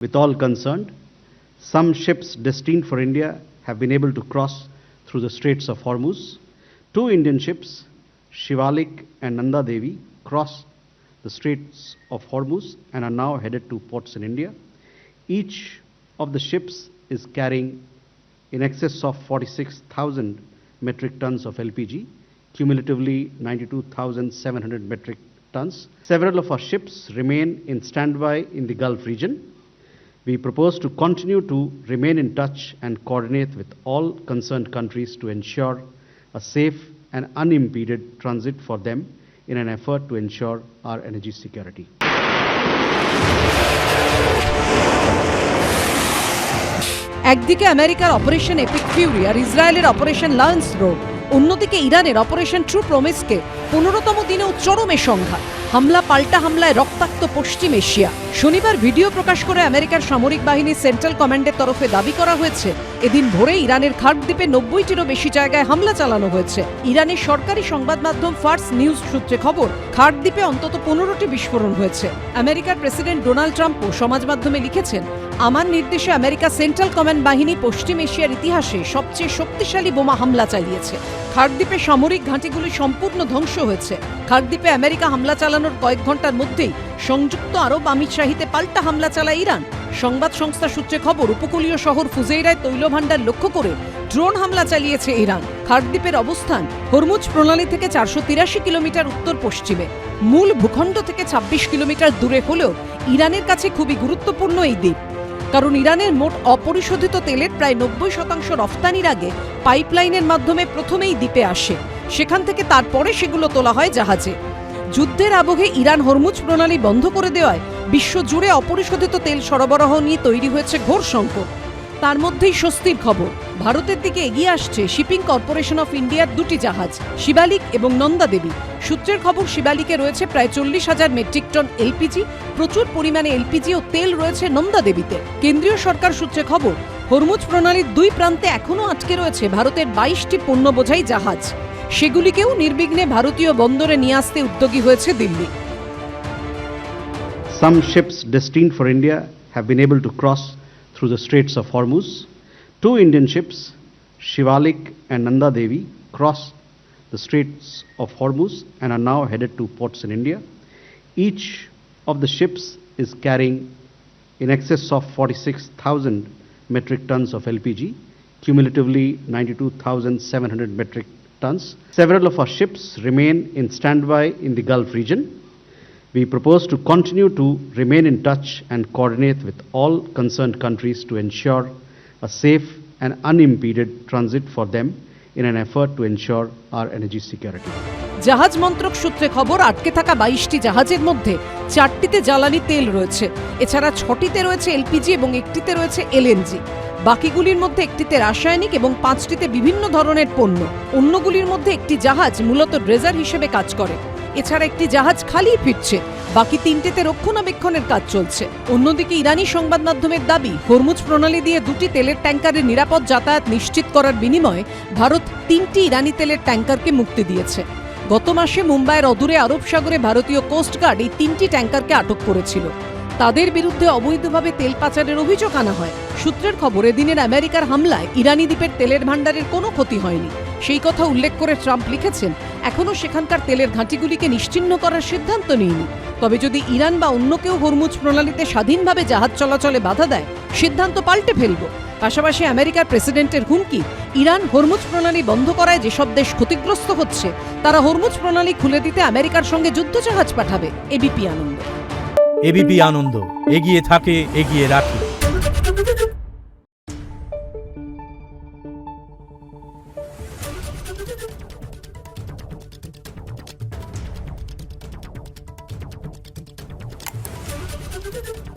with all concerned. Some ships destined for India have been able to cross through the Straits of Hormuz. Two Indian ships, Shivalik and Nanda Devi, crossed the Straits of Hormuz and are now headed to ports in India. Each of the ships is carrying in excess of 46,000 metric tons of LPG, cumulatively 92,700 metric tons. Several of our ships remain in standby in the Gulf region. We propose to continue to remain in touch and coordinate with all concerned countries to ensure a safe and unimpeded transit for them in an effort to ensure our energy security. একদিকে আমেরিকার operation epic Fury আর ইসরায়েলের operation Lions road, অন্যদিকে ইরানের operation true প্রমিসকে 15তম দিনেও চরমে সংঘাত, হামলা পাল্টা হামলায় রক্তাক্ত পশ্চিম এশিয়া। শনিবার ভিডিও প্রকাশ করে আমেরিকার সামরিক বাহিনীর সেন্ট্রাল কমান্ডের তরফে দাবি করা হয়েছে এদিন ভোরে ইরানের খার্ক দ্বীপে 90টিরও বেশি জায়গায় হামলা চালানো হয়েছে। ইরানের সরকারি সংবাদ মাধ্যম ফার্স নিউজ সূত্রে খবর, খার্ক দ্বীপে অন্তত 15টি বিস্ফোরণ হয়েছে। আমেরিকার প্রেসিডেন্ট ডোনাল্ড ট্রাম্পও সমাজ মাধ্যমে লিখেছেন, আমার নির্দেশে আমেরিকা সেন্ট্রাল কমান্ড বাহিনী পশ্চিম এশিয়ার ইতিহাসে সবচেয়ে শক্তিশালী বোমা হামলা চালিয়েছে। খার্ক দ্বীপে সামরিক ঘাঁটিগুলি সম্পূর্ণ ধ্বংস হয়েছে। খার্ক দ্বীপে আমেরিকা হামলা চালানোর কয়েক ঘন্টার মধ্যেই সংযুক্ত আরব আমিরশাহিতে পাল্টা হামলা চালায় ইরান। সংবাদ সংস্থা সূত্রে খবর, উপকূলীয় শহর ফুজেইরায় তৈলভাণ্ডার লক্ষ্য করে ড্রোন হামলা চালিয়েছে ইরান। খার্ক দ্বীপের অবস্থান হরমুজ প্রণালী থেকে 483 কিলোমিটার উত্তর পশ্চিমে, মূল ভূখণ্ড থেকে 26 কিলোমিটার দূরে হলেও ইরানের কাছে খুবই গুরুত্বপূর্ণ এই দ্বীপ, কারণ ইরানের মোট অপরিশোধিত তেলের প্রায় 90% রফতানির আগে পাইপলাইনের মাধ্যমে প্রথমেই দ্বীপে আসে, সেখান থেকে তারপরে সেগুলো তোলা হয় জাহাজে। যুদ্ধের আবহে ইরান হরমুজ প্রণালী বন্ধ করে দেওয়ায় বিশ্বজুড়ে অপরিশোধিত তেল সরবরাহ নিয়ে তৈরি হয়েছে ঘোর সংকট। তার মধ্যেই স্বস্তির খবর, ভারতের দিকে এগিয়ে আসছে শিপিং কর্পোরেশন অফ ইন্ডিয়ার দুটি জাহাজ, শিবালিক এবং নন্দা দেবী। সূত্রের খবর, শিবালিকে রয়েছে প্রায় 40,000 মেট্রিক টন এলপিজি। প্রচুর পরিমাণে এলপিজি ও তেল রয়েছে নন্দা দেবীতে। কেন্দ্রীয় সরকার সূত্রে খবর, হরমুজ প্রণালীর দুই প্রান্তে এখনও আটকে রয়েছে ভারতের 22টি পণ্য বোঝাই জাহাজ। সেগুলিকেও নির্বিঘ্নে ভারতীয় বন্দরে নিয়ে আসতে উদ্যোগী হয়েছে Delhi. Some ships destined for India have been able to cross through the Straits of Hormuz. Two Indian ships, Shivalik and Nanda Devi, crossed the Straits of Hormuz and are now headed to ports in India. Each of the ships is carrying in excess of 46,000 metric tons of LPG, cumulatively 92,700 metric tons. Several of our ships remain in standby in the Gulf region. We propose to continue to remain in touch and coordinate with all concerned countries to ensure a safe and unimpeded transit for them in an effort to ensure our energy security. জাহাজ মন্ত্রক সূত্রে খবর, আটকে থাকা 22টি জাহাজের মধ্যে 4টিতে জ্বালানি তেল রয়েছে, এছাড়া 6টিতে রয়েছে এলপিজি এবং 1টিতে রয়েছে এলএনজি। বাকিগুলির মধ্যে 1টিতে রাসায়নিক এবং 5টিতে বিভিন্ন ধরনের পণ্য। অন্যগুলির মধ্যে একটি জাহাজ মূলত ড্রেজার হিসেবে কাজ করে। এছাড়া একটি জাহাজ খালি ফিরছে, বাকি 3টিতে রক্ষণাবেক্ষণের কাজ চলছে। অন্যদিকে ইরানি সংবাদ মাধ্যমের দাবি, হরমুজ প্রণালী দিয়ে 2টি তেলের ট্যাঙ্কারের নিরাপদ যাতায়াত নিশ্চিত করার বিনিময়ে ভারত 3টি ইরানি তেলের ট্যাঙ্কারকে মুক্তি দিয়েছে। গত মাসে মুম্বাইয়ের অদূরে আরব সাগরে ভারতীয় কোস্টগার্ড এই 3টি ট্যাঙ্কারকে আটক করেছিল। তাদের বিরুদ্ধে অবৈধভাবে তেল পাচারের অভিযোগ আনা হয়। সূত্রের খবর, এদিনের আমেরিকার হামলায় ইরানি দ্বীপের তেলের ভাণ্ডারের কোনো ক্ষতি হয়নি। সেই কথা উল্লেখ করে ট্রাম্প লিখেছেন, এখনও সেখানকার তেলের ঘাঁটিগুলিকে নিশ্চিহ্ন করার সিদ্ধান্ত নিইনি, তবে যদি ইরান বা অন্য কেউ হরমুজ প্রণালীতে স্বাধীনভাবে জাহাজ চলাচলে বাধা দেয়, সিদ্ধান্ত পাল্টে ফেলব। পাশাপাশি আমেরিকার প্রেসিডেন্টের হুমকি, ইরান হরমুজ প্রণালী বন্ধ করায় যেসব দেশ ক্ষতিগ্রস্ত হচ্ছে তারা হরমুজ প্রণালী খুলে দিতে আমেরিকার সঙ্গে যুদ্ধজাহাজ পাঠাবে। এবিপি আনন্দ। এবিপি আনন্দ, এগিয়ে থাকে, এগিয়ে রাখে। Thank you.